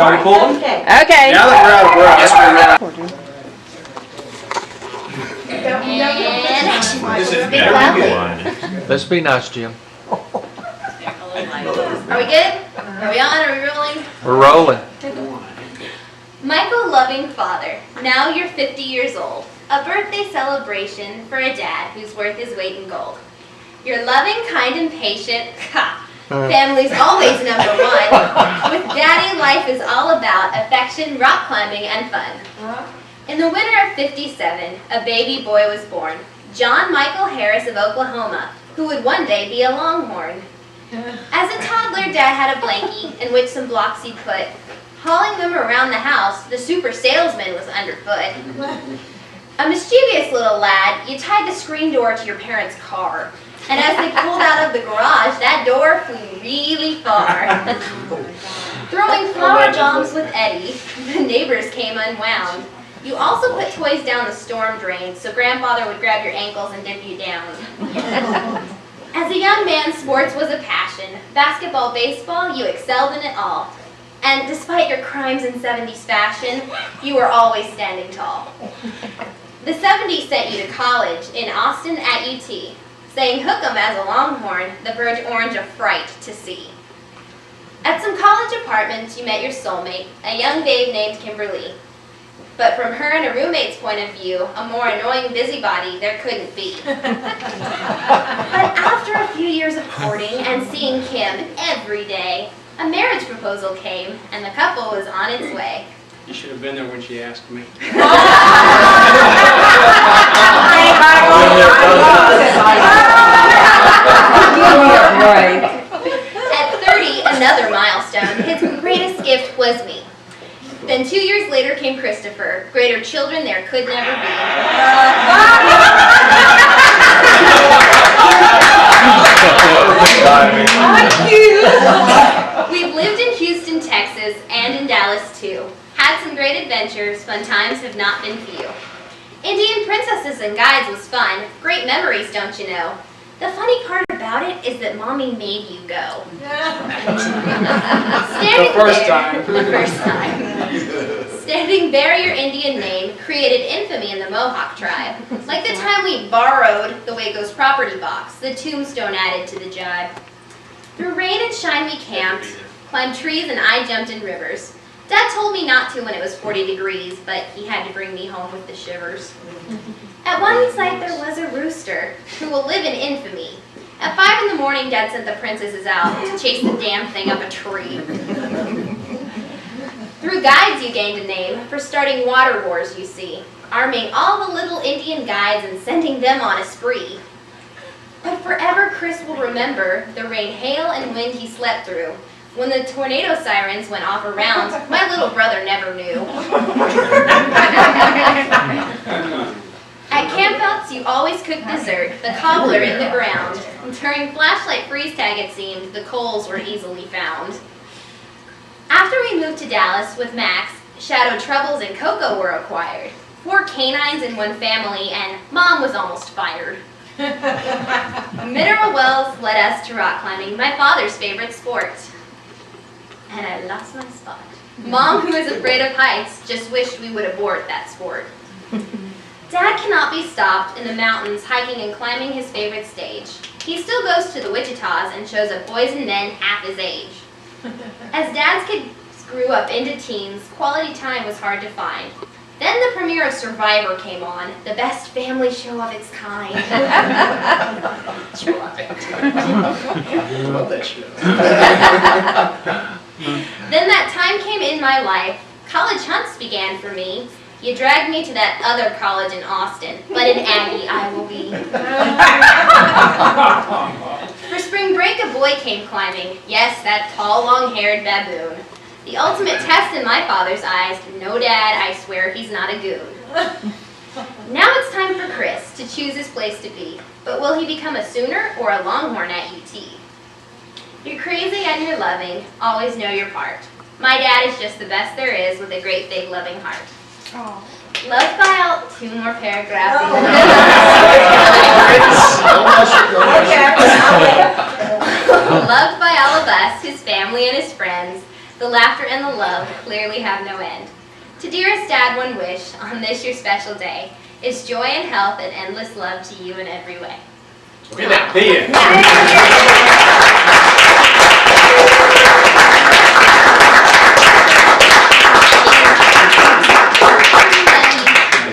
Are we pulling? Okay. Okay. Now that we're out of breath, let's bring that. And action. This is Big very loud. good. Let's be nice, Jim. Are we good? Are we on? Are we rolling? We're rolling. Michael Loving Father, now you're 50 years old. A birthday celebration for a dad who's worth his weight in gold. You're loving, kind, and patient. Family's always number one. With Daddy, life is all about affection, rock climbing, and fun. In the winter of '57, a baby boy was born, John Michael Harris of Oklahoma, who would one day be a Longhorn. As a toddler, Dad had a blankie in which some blocks he'd put. Hauling them around the house, the super salesman was underfoot. A mischievous little lad, you tied the screen door to your parents' car. And as they pulled out of the garage, that door flew really far. Throwing flower bombs with Eddie, the neighbors came unwound. You also put toys down the storm drain so grandfather would grab your ankles and dip you down. As a young man, sports was a passion. Basketball, baseball, you excelled in it all. And despite your crimes in 70s fashion, you were always standing tall. The 70s sent you to college in Austin at UT, saying hook 'em as a Longhorn, the Burnt Orange a fright to see. At some college apartments, you met your soulmate, a young babe named Kimberly. But from her and a roommate's point of view, a more annoying busybody there couldn't be. But after a few years of courting and seeing Kim every day, a marriage proposal came, and the couple was on its way. You should have been there when she asked me. At 30, another milestone, his greatest gift was me. Then 2 years later came Christopher. Greater children there could never be. We've lived in Houston, Texas, and in Dallas too. Had some great adventures, fun times have not been few. Indian princesses and guides was fun. Great memories, don't you know? The funny part about it is that Mommy made you go. The first time. The first time. Standing Bear, your Indian name, created infamy in the Mohawk tribe. Like the time we borrowed the Waco's property box, the tombstone added to the jibe. Through rain and shine we camped, climbed trees and I jumped in rivers. Dad told me not to when it was 40 degrees, but he had to bring me home with the shivers. At one site there was a rooster who will live in infamy. At 5 in the morning, Dad sent the princesses out to chase the damn thing up a tree. Through guides you gained a name for starting water wars, you see, arming all the little Indian guides and sending them on a spree. But forever Chris will remember the rain, hail, and wind he slept through. When the tornado sirens went off around, my little brother never knew. At campouts, you always cooked dessert, the cobbler in the ground. During flashlight freeze tag, it seemed, the coals were easily found. After we moved to Dallas with Max, Shadow Troubles and Coco were acquired. 4 canines in one family, and Mom was almost fired. Mineral wells led us to rock climbing, my father's favorite sport. And I lost my spot. Mom, who is afraid of heights, just wished we would abort that sport. Dad cannot be stopped in the mountains hiking and climbing his favorite stage. He still goes to the Wichitas and shows up boys and men half his age. As Dad's kids grew up into teens, quality time was hard to find. Then the premiere of Survivor came on, the best family show of its kind. That's right. I love that show. Then that time came in my life. College hunts began for me. You dragged me to that other college in Austin, but in Aggie I will be. For spring break, a boy came climbing. Yes, that tall, long-haired baboon. The ultimate test in my father's eyes. No, Dad, I swear he's not a goon. Now it's time for Chris to choose his place to be. But will he become a Sooner or a Longhorn at UT? You're crazy and you're loving. Always know your part. My dad is just the best there is with a great big loving heart. Oh. Loved by all, 2 more paragraphs. Loved by all of us, his family and his friends. The laughter and the love clearly have no end. To dearest Dad, one wish on this your special day is joy and health and endless love to you in every way. Okay, now, the end.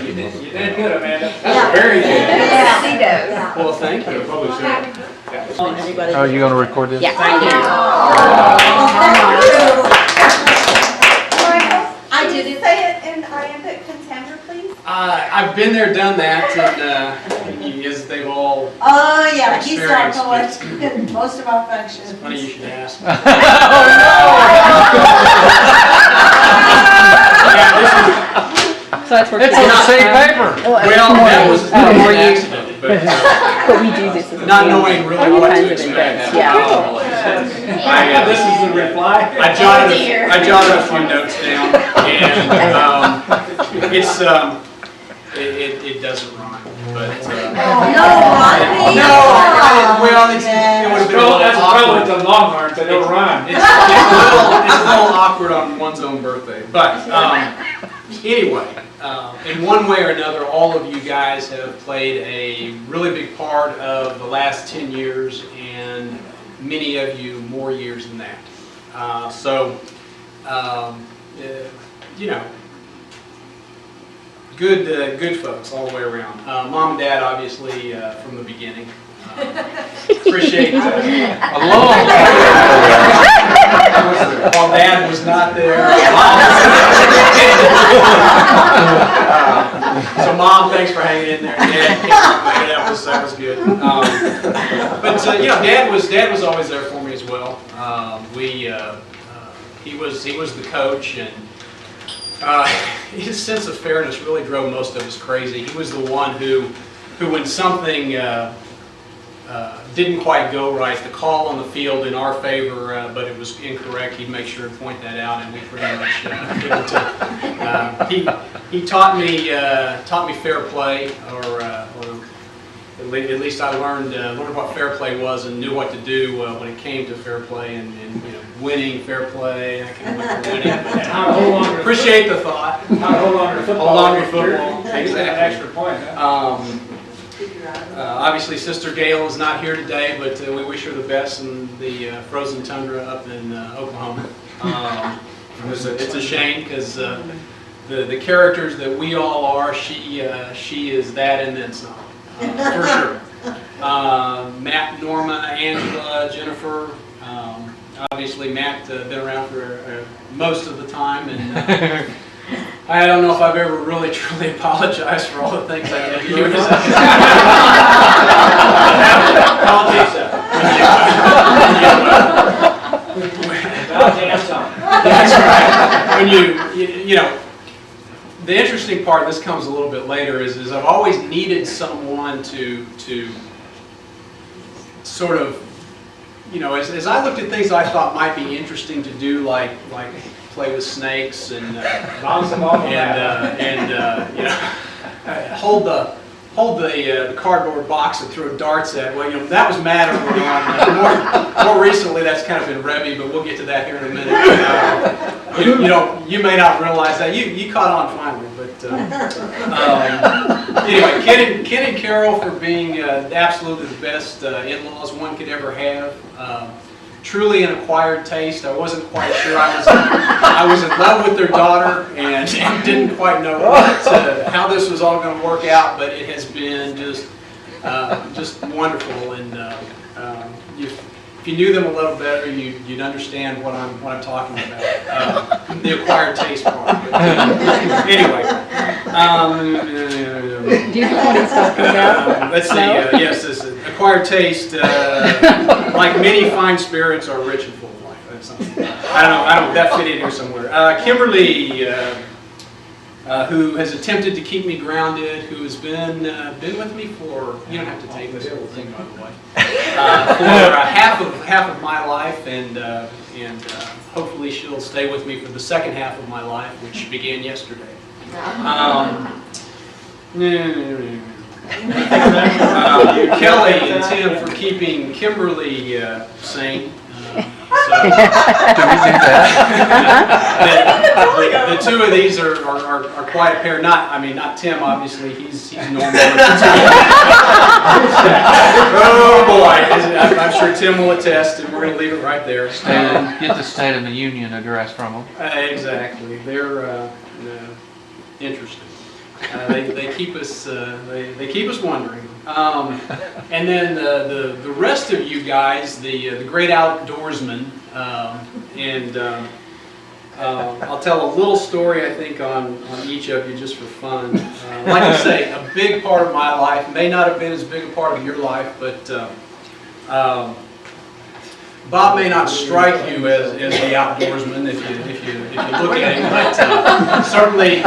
You did good, Amanda. That's very good. Yeah. Well, thank you. Oh, you gonna record this? Yeah. Thank you. I did say it in iambic pentameter, please. I've been there, done that, and as they've all, Oh, yeah, he's our Experience, poet in most of our functions. funny you should ask. So that's where It's on the same paper. Well, that was an accident, But we do this as not knowing really all what kinds to of expect. events. Yeah. This is the reply. I jotted a few notes down, and it doesn't rhyme, but. No, Rodney. No, well, it would have been a little That's the problem awkward. with the Longhorns, they don't rhyme. It's a little awkward on one's own birthday, but anyway, in one way or another, all of you guys have played a really big part of the last 10 years, and many of you more years than that. You know, good folks all the way around. Mom and Dad, obviously, from the beginning. Appreciate A long. while Dad was not there. So Mom, thanks for hanging in there. Dad, that was good. But you know, Dad was always there for me as well. He was the coach, and his sense of fairness really drove most of us crazy. He was the one who when something didn't quite go right, the call on the field in our favor, but it was incorrect, he'd make sure to point that out, and we pretty much able to. He taught me fair play, or at least I learned what fair play was and knew what to do when it came to fair play and you know, winning, fair play. I can win for winning. Appreciate the thought. Not hold on to football. Hold on to You're- football. They get an extra point, huh? Obviously, Sister Gail is not here today, but we wish her the best in the frozen tundra up in Oklahoma. It's a shame because the characters that we all are, she is that and then some, for sure. Matt, Norma, Angela, Jennifer. Obviously, Matt been around for most of the time, and I don't know if I've ever really truly apologized for all the things I did to you. That's right. When you know, the interesting part, this comes a little bit later, is I've always needed someone to sort of, you know, as I looked at things I thought might be interesting to do, like play with snakes and Bounce them off. you know, hold the cardboard box and throw darts at. Well, you know, that was Matt early on. More recently, that's kind of been Revy, but we'll get to that here in a minute. You know, you may not realize that you caught on finally, but anyway, Ken and Carol for being absolutely the best in-laws one could ever have. Truly an acquired taste. I wasn't quite sure. I was in love with their daughter and didn't quite know how this was all going to work out, but it has been just wonderful. And if you knew them a little better, you'd understand what I'm talking about. The acquired taste part. But, anyway. Do you know what he's talking about? Let's see. Yes, this is acquired taste. Like many fine spirits, are rich and full of life. That's something. I don't know. That fit in here somewhere. Kimberly, who has attempted to keep me grounded, who has been with me for, you don't have to take this whole thing by the way, for half of my life, and hopefully she'll stay with me for the second half of my life, which began yesterday. Kelly and Tim for keeping Kimberly sane. So, Do we do that? the two of these are quite a pair. Not Tim, obviously. He's normal. Oh boy, I'm sure Tim will attest, and we're going to leave it right there. Get the State of the Union address from them. Exactly. They're interesting. They keep us they keep us wondering. And then the rest of you guys, the great outdoorsmen, and I'll tell a little story I think on each of you just for fun. Like I say, a big part of my life may not have been as big a part of your life, but Bob may not strike you as the outdoorsman if you look at him, but certainly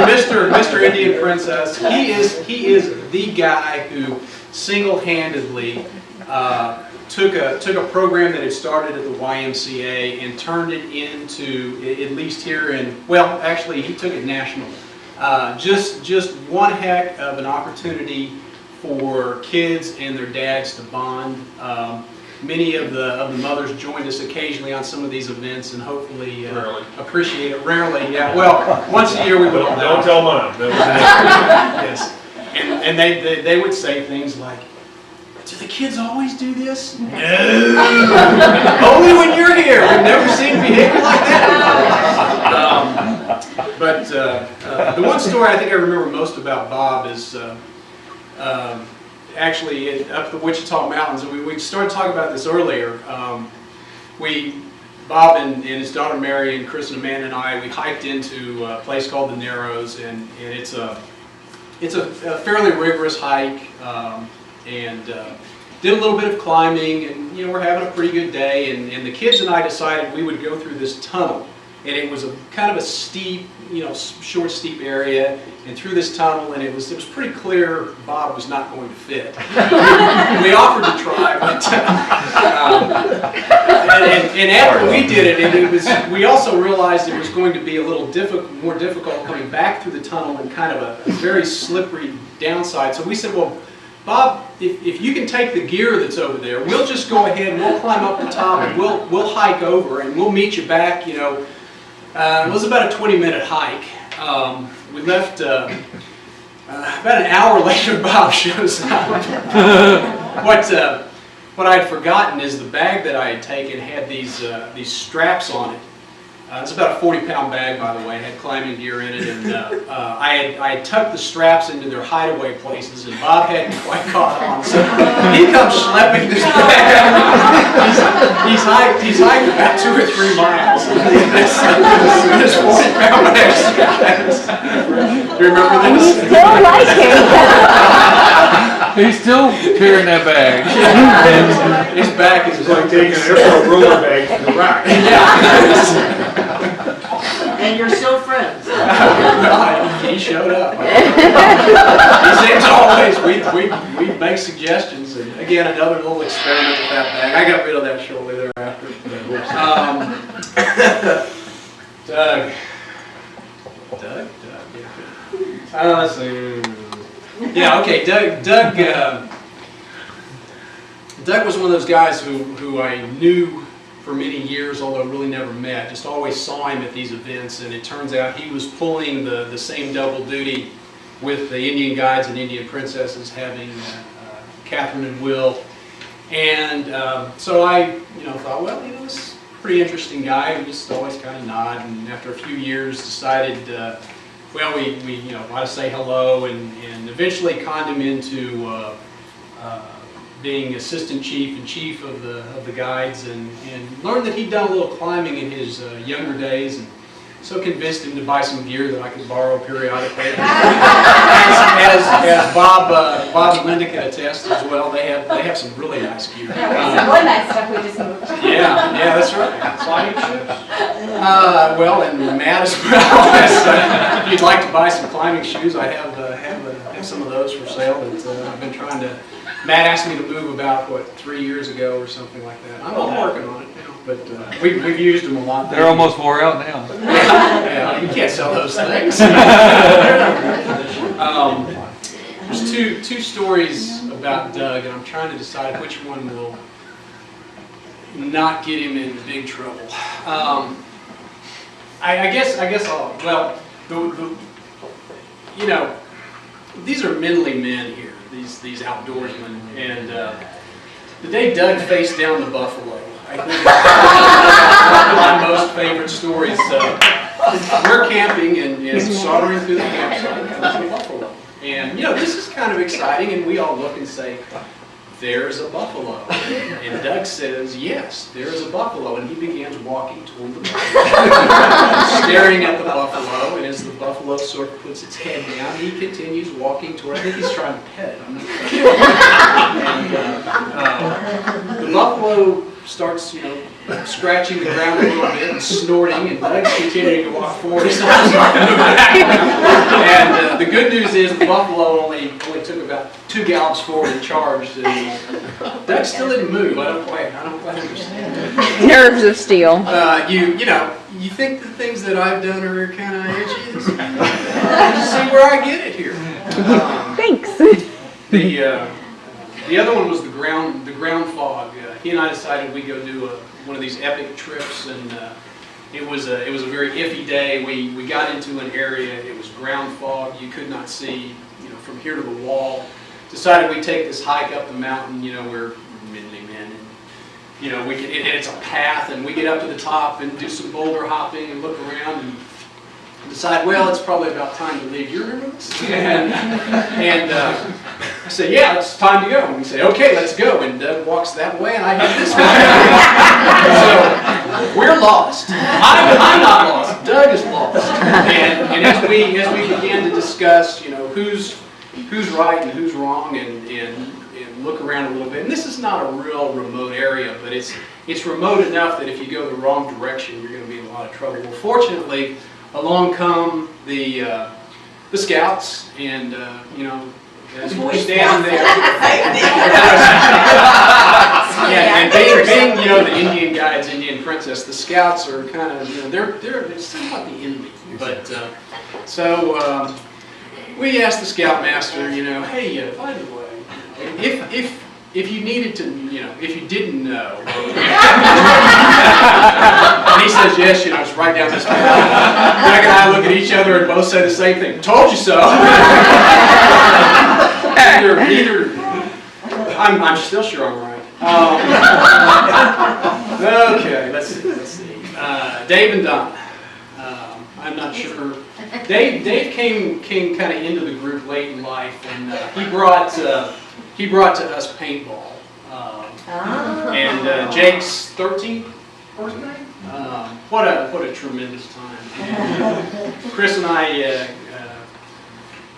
Mr. Indian Princess, he is the guy who single-handedly took a program that had started at the YMCA and turned it into, at least here in, well, actually he took it national. Just one heck of an opportunity for kids and their dads to bond. Many of the mothers joined us occasionally on some of these events, and hopefully appreciate it. Rarely, yeah. Well, once a year we would. Don't tell Mom. Yes, and they would say things like, "Do the kids always do this?" No. Only when you're here. We've never seen behavior like that. But the one story I think I remember most about Bob is. Actually, up the Wichita Mountains, and we started talking about this earlier. Bob and his daughter Mary and Chris and Amanda and I, we hiked into a place called the Narrows, and it's a fairly rigorous hike, and did a little bit of climbing, and we're having a pretty good day, and the kids and I decided we would go through this tunnel, and it was a kind of a steep, short, steep area, and through this tunnel, and it was pretty clear Bob was not going to fit. We offered to try, but and after we did it, and we also realized it was going to be a little more difficult coming back through the tunnel and kind of a very slippery downside. So we said, well, Bob, if you can take the gear that's over there, we'll just go ahead and we'll climb up the top and we'll hike over and we'll meet you back. It was about a 20-minute hike. We left about an hour later. Bob shows up. What I had forgotten is the bag that I had taken had these straps on it. It's about a 40-pound bag, by the way. It had climbing gear in it, and I had tucked the straps into their hideaway places, and Bob hadn't quite caught on. So he comes schlepping this bag. He's hiked about 2 or 3 miles. This 40-pound bag. Do you remember this? We still like him. He's still carrying that bag. His back is It's like taking an airport roller bag to the rock. And you're still friends. He showed up. He seems always, we make suggestions, and again, another little experiment with that bag. I got rid of that shortly thereafter. Doug, yeah. Let's see. Yeah, okay, Doug was one of those guys who I knew for many years, although really never met. Just always saw him at these events, and it turns out he was pulling the same double duty with the Indian Guides and Indian Princesses, having Catherine and Will. And so I thought, well, this is a pretty interesting guy. We just always kind of nod, and after a few years decided, well, we ought to say hello, and eventually conned him into being assistant chief and chief of the guides, and learned that he'd done a little climbing in his younger days, and so convinced him to buy some gear that I could borrow periodically. As Bob and Linda can attest as well, they have some really nice gear. Some really nice stuff we just moved. Yeah, that's right. That's why you should. Well, and Matt as well. If you'd like to buy some climbing shoes, I have some of those for sale that I've been trying to. Matt asked me to move about 3 years ago or something like that. I'm working on it now, but we've used them a lot. They're almost wore out now. Yeah, you can't sell those things. There's two stories about Doug, and I'm trying to decide which one will not get him in big trouble. I guess I'll, well, you know, these are manly men here, these outdoorsmen, and the day Doug faced down the buffalo, I think it's one of my most favorite stories. We're camping and sauntering through the campsite comes the buffalo. And, you know, this is kind of exciting, and we all look and say, there's a buffalo. And Doug says, yes, there's a buffalo. And he begins walking toward the buffalo, staring at the buffalo. And as the buffalo sort of puts its head down, he continues walking toward it. I think he's trying to pet it. I'm not sure. And the buffalo starts, you know, scratching the ground a little bit and snorting, and Doug's continuing to walk forward. He's not starting to move back. And the good news is the buffalo only took about 2 gallops forward and charged, and Doug still didn't move. I don't quite understand. Nerves of steel. You know, you think the things that I've done are kind of itchy. See where I get it here. Thanks. The other one was the ground fog. He and I decided we'd go do one of these epic trips, and it was a very iffy day. We got into an area. It was ground fog. You could not see, you know, from here to the wall. Decided we'd take this hike up the mountain. You know, we're manly men, and you know, and it's a path, and we get up to the top and do some boulder hopping and look around and decide, well, it's probably about time to leave. You remember this? And I said, yeah, it's time to go. And we say, okay, let's go. And Doug walks that way, and I head this way. So we're lost. I'm not lost. Doug is lost. And as we began to discuss, you know, who's right and who's wrong, and look around a little bit. And this is not a real remote area, but it's remote enough that if you go the wrong direction, you're going to be in a lot of trouble. Well, fortunately, along come the scouts, and you know, as we're standing there, yeah, and being you know, the Indian guides, Indian princess, the scouts are kind of, you know, they're somewhat the enemy. But so we asked the scoutmaster, you know, hey, by the way, if you needed to, you know, if you didn't know. And he says, yes, you know, it's right down this path. Doug and I look at each other and both say the same thing. Told you so. Either, I'm still sure I'm right. Okay, let's see. Dave and Don. I'm not sure. Dave came kind of into the group late in life, and he brought to us paintball. And Jake's 13th birthday. What a tremendous time. And Chris and I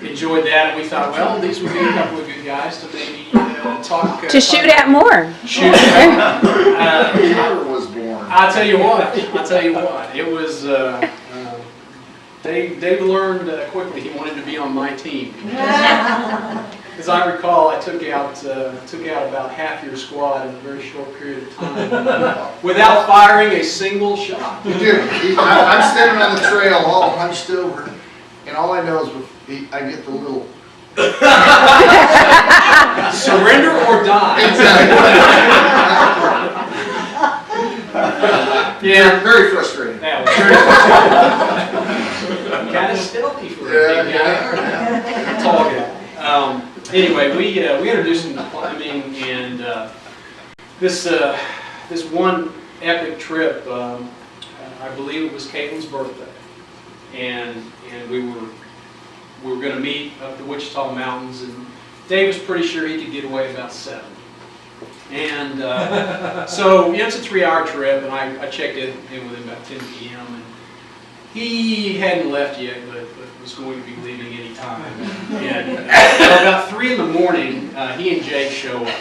enjoyed that, and we thought, well, these would be a couple of good guys to maybe talk. To shoot at more. Shoot. was born. I'll tell you what. It was. Dave learned quickly he wanted to be on my team. As I recall, I took out about half your squad in a very short period of time without firing a single shot. You did. I'm standing on the trail, all hunched over, and all I know is I get the little surrender or die. Exactly. Yeah, Very frustrating. that was very kind of stealthy for a big guy. Tall guy. Anyway, we introduced him to climbing, and this one epic trip. I believe it was Caitlin's birthday, and we were going to meet up the Wichita Mountains, and Dave was pretty sure he could get away about 7. And so, you know, it's a 3-hour trip, and I checked in with him about 10 p.m. and he hadn't left yet, but was going to be leaving any time. And about 3 in the morning, he and Jake show up.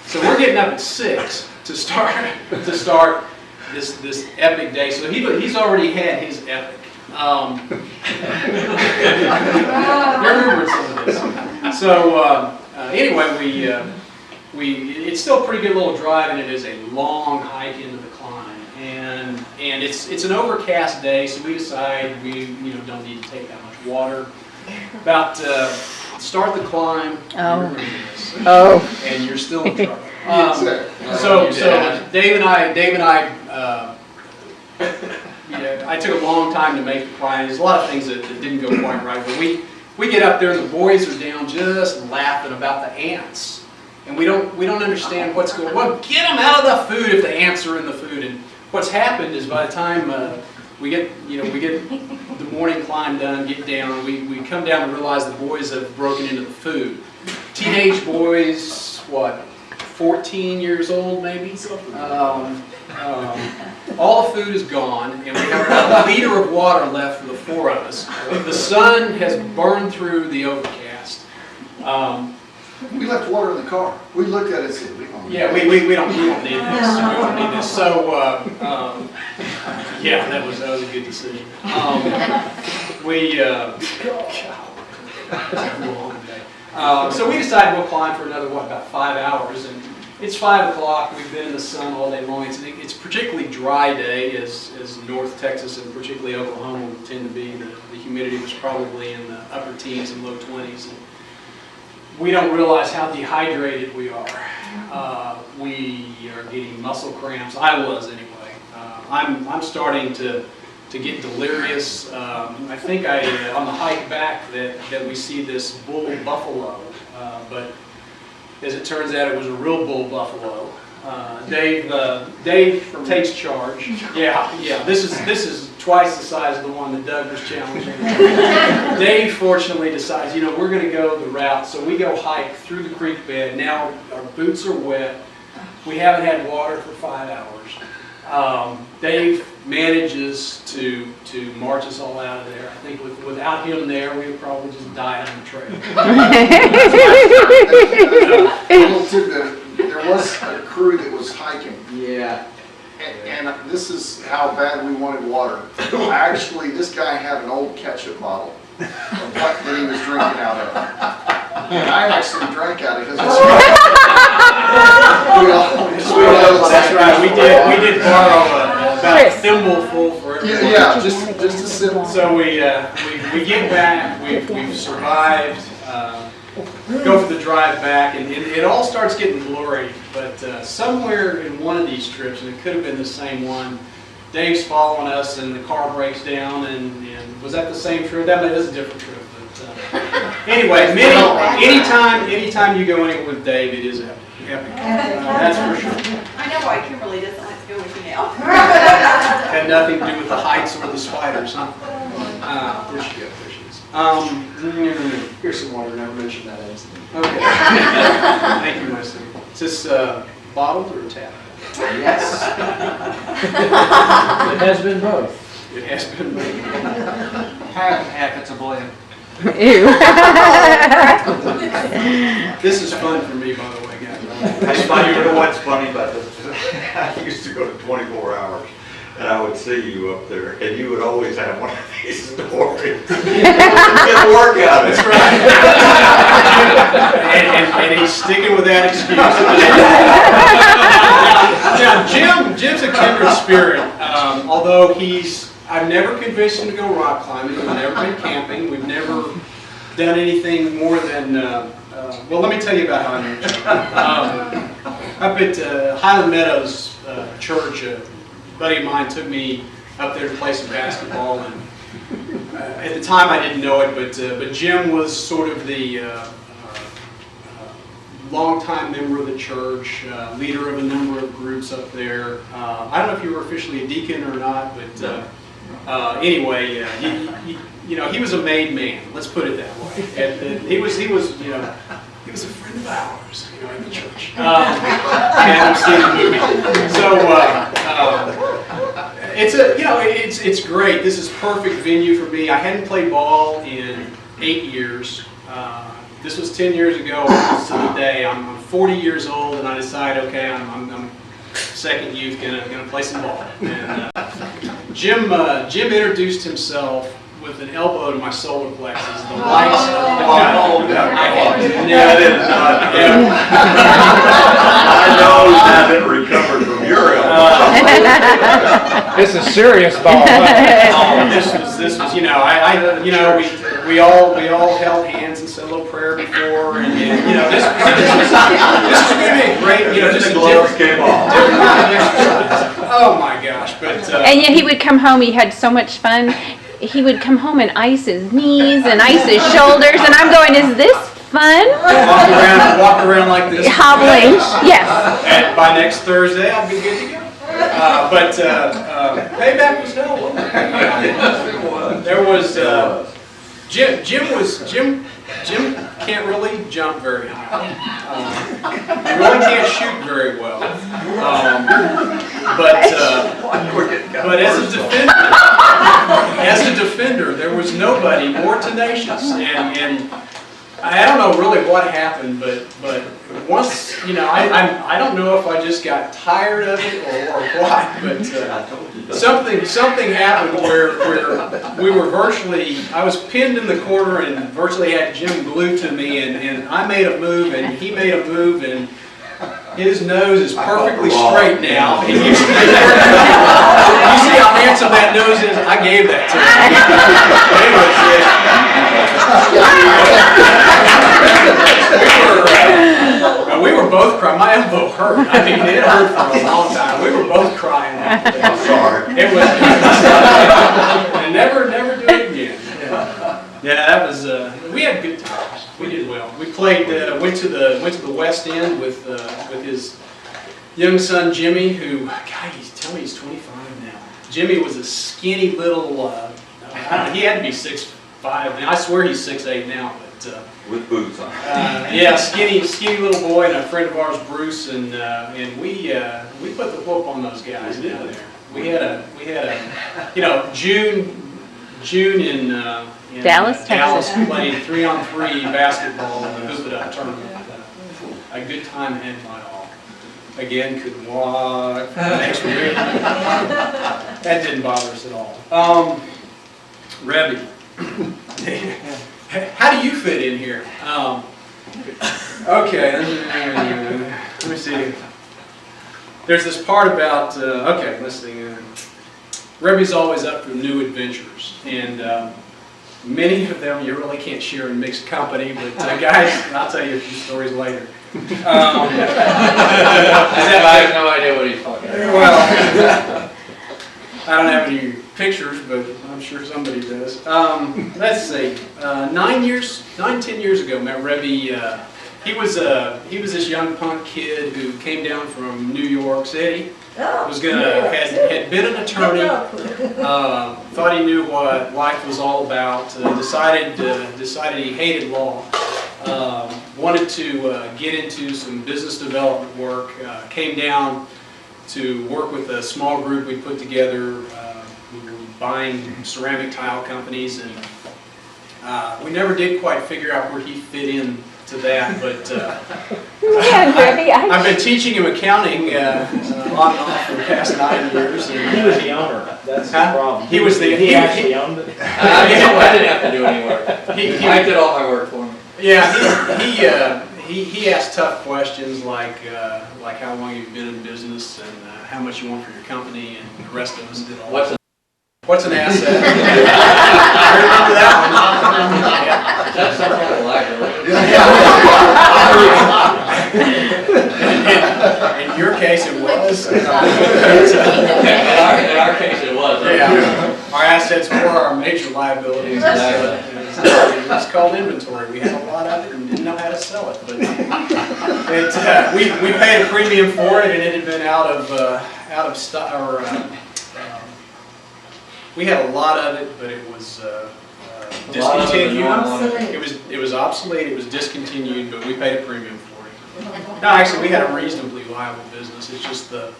So we're getting up at 6 to start this epic day. So he's already had his epic. You're remembering some of this. So anyway, it's still a pretty good little drive, and it is a long hike into the climb. And it's an overcast day, so we decide we don't need to take that much water. About start the climb. Oh. You're remembering this. Oh. And you're still in trouble. So Dave and I, yeah, I took a long time to make the plan. There's a lot of things that didn't go quite right, but we get up there and the boys are down just laughing about the ants, and we don't understand what's going on. Well, get them out of the food if the ants are in the food. And what's happened is by the time we get the morning climb done, get down, we come down and realize the boys have broken into the food. Teenage boys, what, 14 years old maybe? All the food is gone, and we have about a liter of water left for the four of us. The sun has burned through the overcast. We left water in the car. We looked at it and said, we don't need Yeah, we don't need this. We don't need this. So, yeah, that was a good decision. So we decided we'll climb for another, about 5 hours, and it's 5 o'clock. We've been in the sun all day long. It's a particularly dry day, as North Texas and particularly Oklahoma will tend to be. The humidity was probably in the upper teens and low 20s. And we don't realize how dehydrated we are. We are getting muscle cramps. I was anyway. I'm starting to get delirious. I think on the hike back that we see this bull buffalo, but as it turns out, it was a real bull buffalo. Dave takes charge. Yeah. This is twice the size of the one that Doug was challenging. Dave fortunately decides, we're going to go the route, so we go hike through the creek bed. Now our boots are wet. We haven't had water for 5 hours. Dave manages to march us all out of there. I think without him there, we would probably just die on the trail. Little tidbit, there was a crew that was hiking. Yeah. And this is how bad we wanted water. Actually, this guy had an old ketchup bottle that he was drinking out of. And I actually drank out of his. That's right. We did borrow about a thimbleful for everyone. Yeah, just a sip. So we get back. We've survived. Go for the drive back, and it all starts getting blurry. But somewhere in one of these trips, and it could have been the same one, Dave's following us, and the car breaks down. And was that the same trip? That is a different trip. But anyway, anytime you go anywhere with Dave, it is epic. That's for sure. I know why Kimberly doesn't like to go with you now. Had nothing to do with the heights or the spiders, huh? There she goes. There she is. Here's some water, never mentioned that incident. Okay. Thank you, my son. Is this bottled or tapped? Yes. It has been both. It has been made. Half, it's a blend. Ew. This is fun for me, by the way, guys. You know what's funny about this? I used to go to 24 hours, and I would see you up there, and you would always have one of these stories. Get the work out of it. That's right. and he's sticking with that excuse. Now, Jim's a kindred spirit. Although I've never convinced him to go rock climbing. We've never been camping. We've never done anything more than, well, let me tell you about how I know Jim. Up at Highland Meadows Church, a buddy of mine took me up there to play some basketball. And at the time I didn't know it, but Jim was sort of the longtime member of the church, leader of a number of groups up there. I don't know if you were officially a deacon or not, but anyway, he was a made man. Let's put it that way. And he was a friend of ours, in the church. And I've seen the movie. So it's great. This is perfect venue for me. I hadn't played ball in 8 years. This was 10 years ago, almost to the day. I'm 40 years old, and I decide, okay, I'm second youth, gonna play some ball. And Jim introduced himself with an elbow to my solar plexus. The lights. I know you haven't recovered from your elbow. It's a serious ball. Oh, this was, you know, we all held hands and said a little prayer before, and you know, this was going to be a great, you know, just a different came off. kind of exercise. Oh my gosh, but. And yet he would come home, he had so much fun. He would come home and ice his knees and ice his shoulders, and I'm going, is this fun? Walk around like this. Hobbling, yes. And by next Thursday, I'll be good to go. But payback was hell. Wasn't it? There was Jim can't really jump very high. He really can't shoot very well. But as a defender, there was nobody more tenacious, and I don't know really what happened, but once, you know, I don't know if I just got tired of it or what, but something happened where we were virtually, I was pinned in the corner and virtually had Jim glued to me, and I made a move and he made a move, and his nose is perfectly straight now. And you see how handsome that nose is? I gave that to him. We were both crying. My elbow hurt. I mean, it hurt for a long time. We were both crying after that. I'm sorry. It was. And never do it again. Yeah, that was. We had good times. We did well. We played. Went to the West End with his young son Jimmy, who, God, tell me he's 25 now. Jimmy was a skinny little. He had to be 6'5", and I swear he's 6'8" now. But With boots on. yeah, skinny little boy, and a friend of ours, Bruce, and we put the whoop on those guys down there. We had a you know, June in Dallas, Dallas Texas. played 3-on-3 basketball in the Hoop It Up tournament. A good time had my all. Again, couldn't walk. Next week. That didn't bother us at all. Rebby. How do you fit in here? Okay, let me see. There's this part about, okay, let's see. Rebby's always up for new adventures, and many of them you really can't share in mixed company, but guys, I'll tell you a few stories later. I have no idea what he's talking about. Well, I don't have any pictures, but I'm sure somebody does. Let's see. 10 years ago, met Rebby. He was this young punk kid who came down from New York City. Had been an attorney. Thought he knew what life was all about. Decided he hated law. Wanted to get into some business development work. Came down to work with a small group we put together. We were buying ceramic tile companies, and we never did quite figure out where he fit in to that. But I've been teaching him accounting on and off for the past 9 years. And, He was the owner. That's the problem. He was the. He actually owned it. I didn't have to do any work. I did all my work for him. Yeah, he asked tough questions like how long you've been in business and how much you want for your company, and the rest of us did all. What's an asset? I remember that one. That's some kind of liability. In your case, it was. In our case, it was. Yeah. Our assets were our major liabilities. It's called inventory. We had a lot of it and didn't know how to sell it. But we paid a premium for it, and it had been out of stock. We had a lot of it, but it was discontinued. It was obsolete. It was discontinued, but we paid a premium for it. No, actually, we had a reasonably viable business. It's just the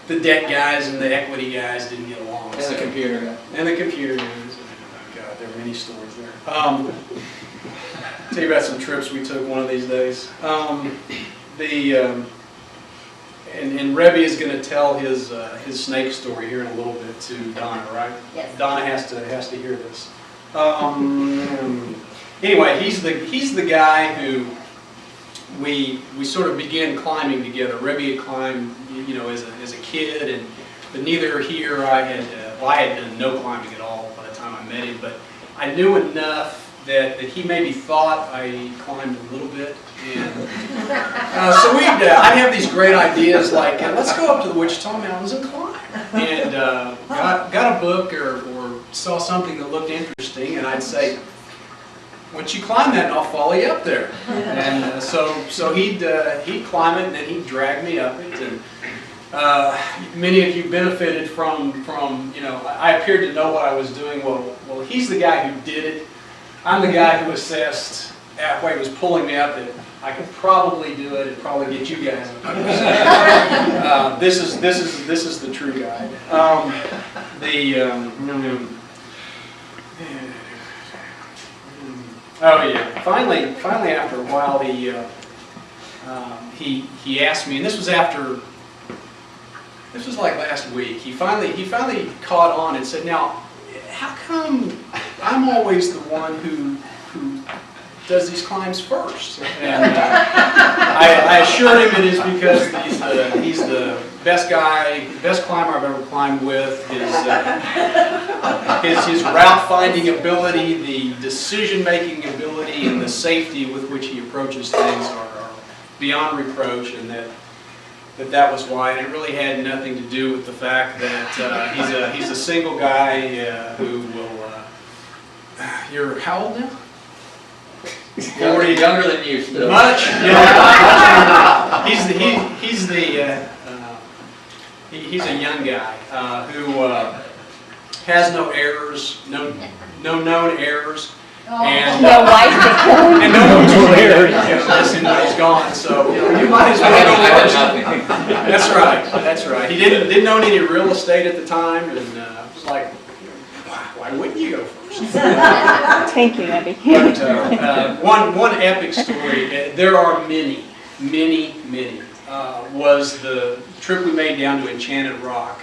debt guys and the equity guys didn't get along. And the computer guy. And the computer guys. Oh God, there were many stories there. Tell you about some trips we took one of these days. And Rebby is going to tell his snake story here in a little bit to Donna, right? Yes. Donna has to hear this. Anyway, he's the guy who we sort of began climbing together. Rebbe had climbed, you know, as a kid, but neither he or I had, I had done no climbing at all by the time I met him, but I knew enough that he maybe thought I climbed a little bit. And so I'd have these great ideas like, let's go up to the Wichita Mountains and climb. And got a book or saw something that looked interesting, and I'd say, once you climb that, I'll follow you up there. And so he'd climb it, and then he'd drag me up it. And many of you benefited from you know, I appeared to know what I was doing. Well, he's the guy who did it. I'm the guy who assessed halfway, was pulling me up that I could probably do it and probably get you guys up. This is the true guide. Oh yeah. Finally, after a while, he asked me, and this was like last week. He finally caught on and said, "Now, how come I'm always the one who does these climbs first?" And I assured him it is because he's the best guy, best climber I've ever climbed with. His route finding ability, the decision making ability, and the safety with which he approaches things are beyond reproach, and that was why. And it really had nothing to do with the fact that he's a single guy who will. You're how old now? 40, younger than you still. Much. Yeah. He's a young guy who has no errors, no known errors, and No wife to and no one's here. Listen, when he's gone, so you might as well go first. That's right. That's right. He didn't own any real estate at the time, and I was like, why wouldn't you go first? Thank you, Abby. But one epic story. There are many. Was the trip we made down to Enchanted Rock.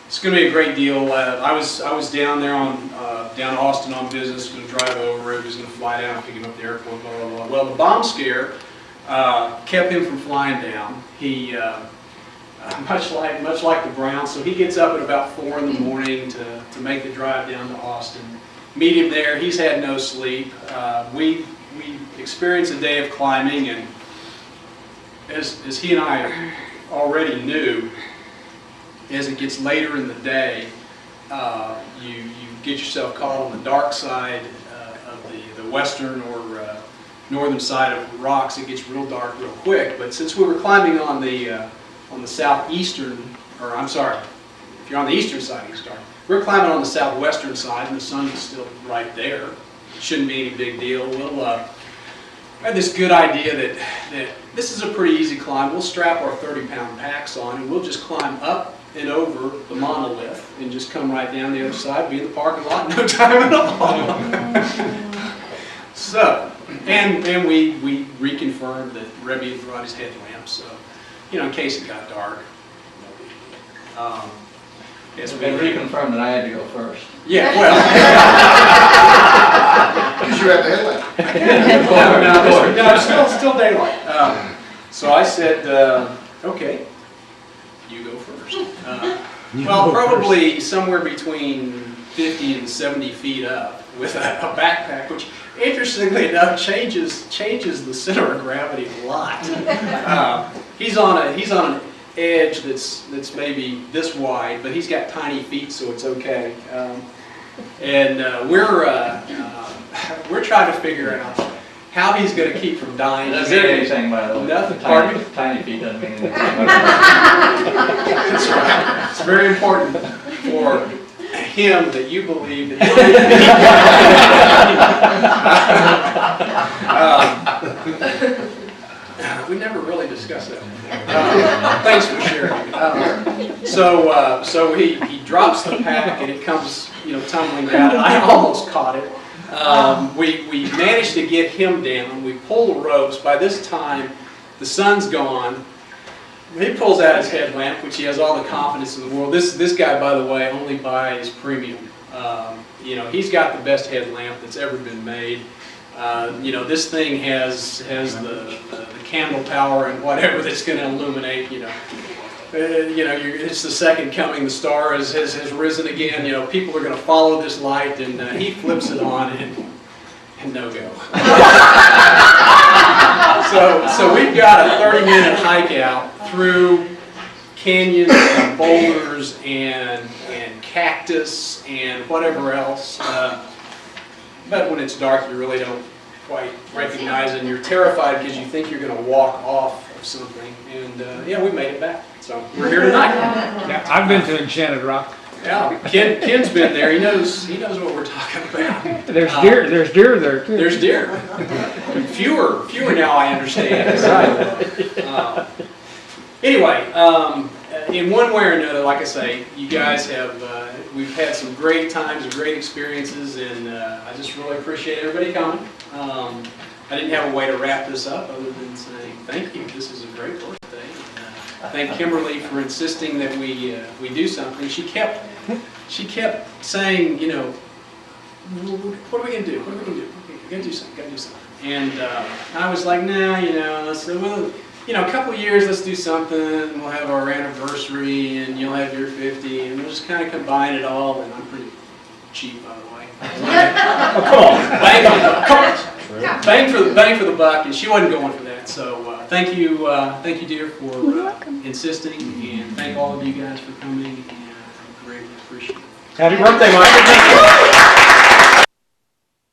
It's going to be a great deal. I was down there down to Austin on business. Going to drive over. It was going to fly down, pick him up at the airport. Blah blah blah. Well, the bomb scare kept him from flying down. He much like the Browns. So he gets up at about 4 in the morning to make the drive down to Austin. Meet him there. He's had no sleep. We experienced a day of climbing, and as he and I already knew, as it gets later in the day, you get yourself caught on the dark side of the western or northern side of rocks. It gets real dark real quick. But since we were climbing on the southeastern, or I'm sorry, if you're on the eastern side, you start. We're climbing on the southwestern side, and the sun is still right there. It shouldn't be any big deal. I had this good idea that this is a pretty easy climb. We'll strap our 30-pound packs on, and we'll just climb up and over the monolith and just come right down the other side, be in the parking lot in no time at all. So, and we reconfirmed that Rebbe had brought his headlamp, so, you know, in case it got dark. It's been reconfirmed that I had to go first. Yeah, well. Because you had the headlamp. No, still daylight. So I said, okay, you go first. Well, probably somewhere between 50 and 70 feet up with a backpack, which interestingly enough changes the center of gravity a lot. He's on an edge that's maybe this wide, but he's got tiny feet, so it's okay. And we're trying to figure out how he's going to keep from dying. Doesn't mean anything, by the way. Nothing. Tiny feet doesn't mean anything. That's right. It's very important for him that you believe that we never really discussed that. Thanks for sharing. So he drops the pack and it comes tumbling down. I almost caught it. We managed to get him down. We pull the ropes. By this time, the sun's gone. He pulls out his headlamp, which he has all the confidence in the world. This guy, by the way, only buys premium. He's got the best headlamp that's ever been made. You know, this thing has the candle power and whatever that's going to illuminate, you know. It's the second coming. The star has risen again. You know, people are going to follow this light, and he flips it on, and no go. So we've got a 30-minute hike out through canyons and boulders and cactus and whatever else. But when it's dark, you really don't quite recognize it, and you're terrified because you think you're going to walk off of something. And yeah, we made it back. So we're here tonight. Yeah, I've been to Enchanted Rock. Yeah, Ken's been there. He knows what we're talking about. There's deer there too. There's deer. Fewer now, I understand. Anyway, in one way or another, like I say, you guys have, we've had some great times and great experiences, and I just really appreciate everybody coming. I didn't have a way to wrap this up other than saying thank you. This is a great birthday. And, thank Kimberly for insisting that we do something. She kept saying, you know, what are we going to do? What are we going to do? We're going to do something. And I was like, nah, you know, so well, you know, a couple of years, let's do something, and we'll have our anniversary, and you'll have your 50, and we'll just kind of combine it all, and I'm pretty cheap, by the way. Oh, come on. Bang for the buck, and she wasn't going for that, so thank you, dear, for insisting, and thank all of you guys for coming, and I greatly appreciate it. Happy birthday, Mike.